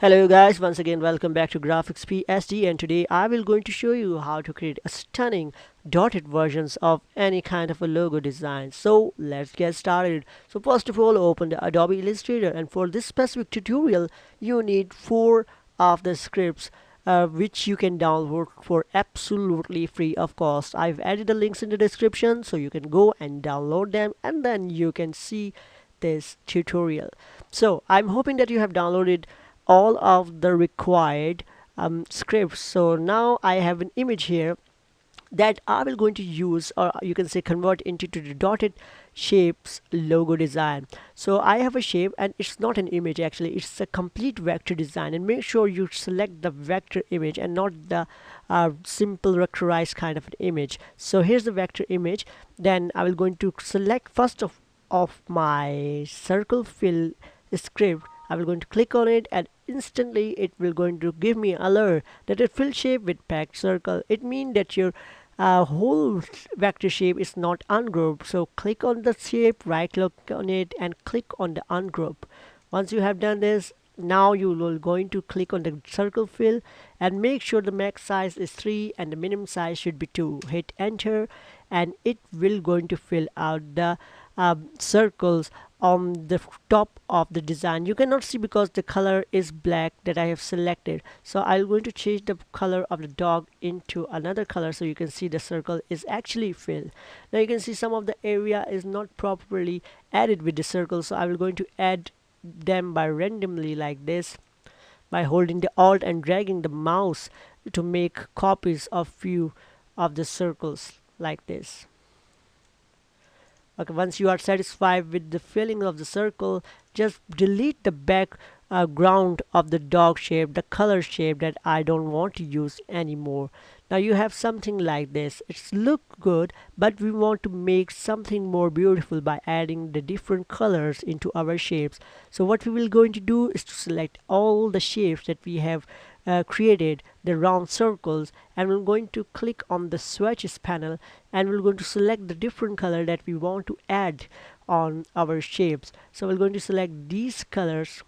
Hello guys, once again welcome back to Graphics PSD, and today I will going to show you how to create a stunning dotted versions of any kind of a logo design. So let's get started. So first of all, open the Adobe Illustrator, and for this specific tutorial you need 4 of the scripts which you can download for absolutely free of cost. I've added the links in the description so you can go and download them, and then you can see this tutorial. So I'm hoping that you have downloaded all of the required scripts. So now I have an image here that I will going to use, or you can say convert into the dotted shapes logo design. So I have a shape, and it's not an image, actually it's a complete vector design, and make sure you select the vector image and not the simple vectorized kind of an image. So here's the vector image. Then I will going to select first of my circle fill script. I will going to click on it, and instantly it will going to give me alert that a fill shape with packed circle. It means that your whole vector shape is not ungrouped. So click on the shape, right click on it, and click on the ungroup. Once you have done this, now you will going to click on the circle fill and make sure the max size is 3 and the minimum size should be 2. Hit enter, and it will going to fill out the circles on the top of the design. You cannot see because the color is black that I have selected. So I'm going to change the color of the dog into another color so you can see the circle is actually filled. Now you can see some of the area is not properly added with the circle, so I will going to add them by randomly like this, by holding the alt and dragging the mouse to make copies of few of the circles like this. Okay, once you are satisfied with the filling of the circle, just delete the background of the dog shape, the color shape that I don't want to use anymore. Now you have something like this. It's look good, but we want to make something more beautiful by adding the different colors into our shapes. So what we will going to do is to select all the shapes that we have created, the round circles, and we're going to click on the swatches panel, and we're going to select the different color that we want to add on our shapes. So we're going to select these colors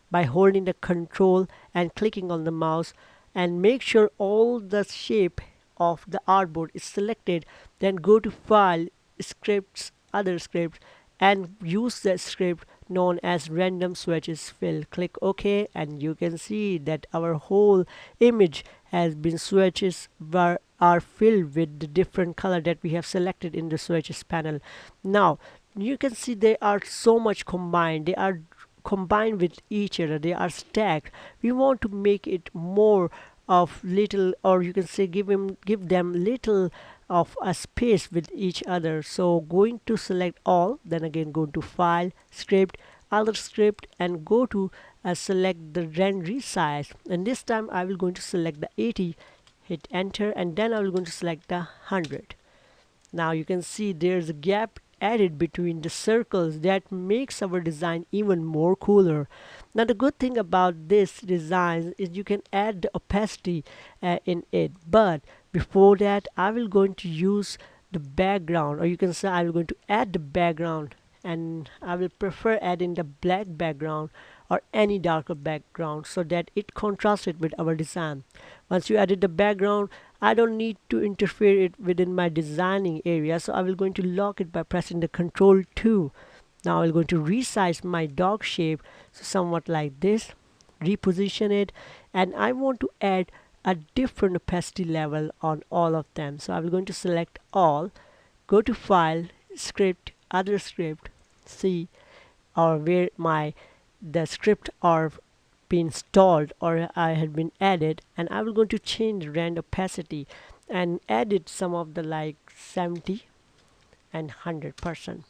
by holding the control and clicking on the mouse, and make sure all the shape of the artboard is selected. Then go to file, scripts, other scripts, and use the script known as random swatches fill. Click OK, and you can see that our whole image has been swatches are filled with the different color that we have selected in the swatches panel. Now you can see they are so much combined. They are combined with each other, they are stacked. We want to make it more of little, or you can say give them little of a space with each other. So going to select all, then again go to file, script, other script, and go to select the render size, and this time I will going to select the 80. Hit enter, and then I will going to select the 100. Now you can see there's a gap added between the circles that makes our design even more cooler. Now the good thing about this design is you can add the opacity in it, but before that I will going to use the background, or you can say I will going to add the background, and I will prefer adding the black background or any darker background so that it contrasted with our design. Once you added the background, I don't need to interfere it within my designing area, so I will going to lock it by pressing the Control 2. Now I'm going to resize my dog shape, so somewhat like this, reposition it, and I want to add a different opacity level on all of them. So I'm going to select all, go to file, script, other script, see, or where the script are been installed or I had been added, and I will going to change the rand opacity and added some of the like 70 and 100%.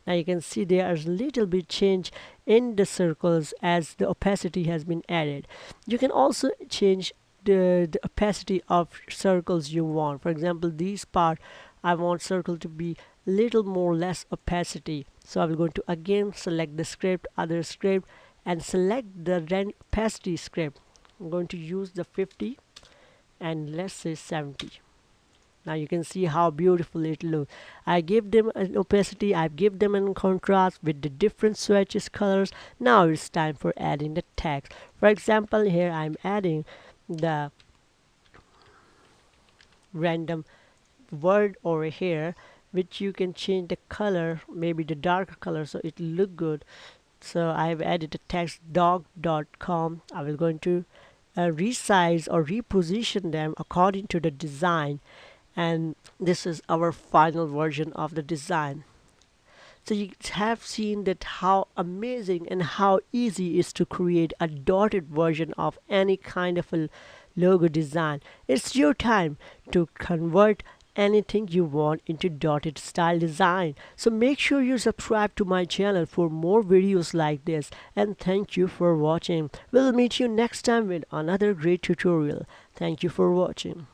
Now you can see there is a little bit change in the circles as the opacity has been added. You can also change the opacity of circles you want. For example, these part I want circle to be little more less opacity, so I will go to again select the script, other script, and select the rand opacity script. I'm going to use the 50 and let's say 70. Now you can see how beautiful it looks. I give them an opacity, I give them an contrast with the different swatches colors. Now it's time for adding the text. For example, here I'm adding the random word over here, which you can change the color, maybe the darker color, so it look good. So I have added the text dog.com. I will going to resize or reposition them according to the design, and this is our final version of the design. So you have seen that how amazing and how easy it is to create a dotted version of any kind of a logo design. It's your time to convert anything you want into dotted style design. So make sure you subscribe to my channel for more videos like this, and thank you for watching. We'll meet you next time with another great tutorial. Thank you for watching.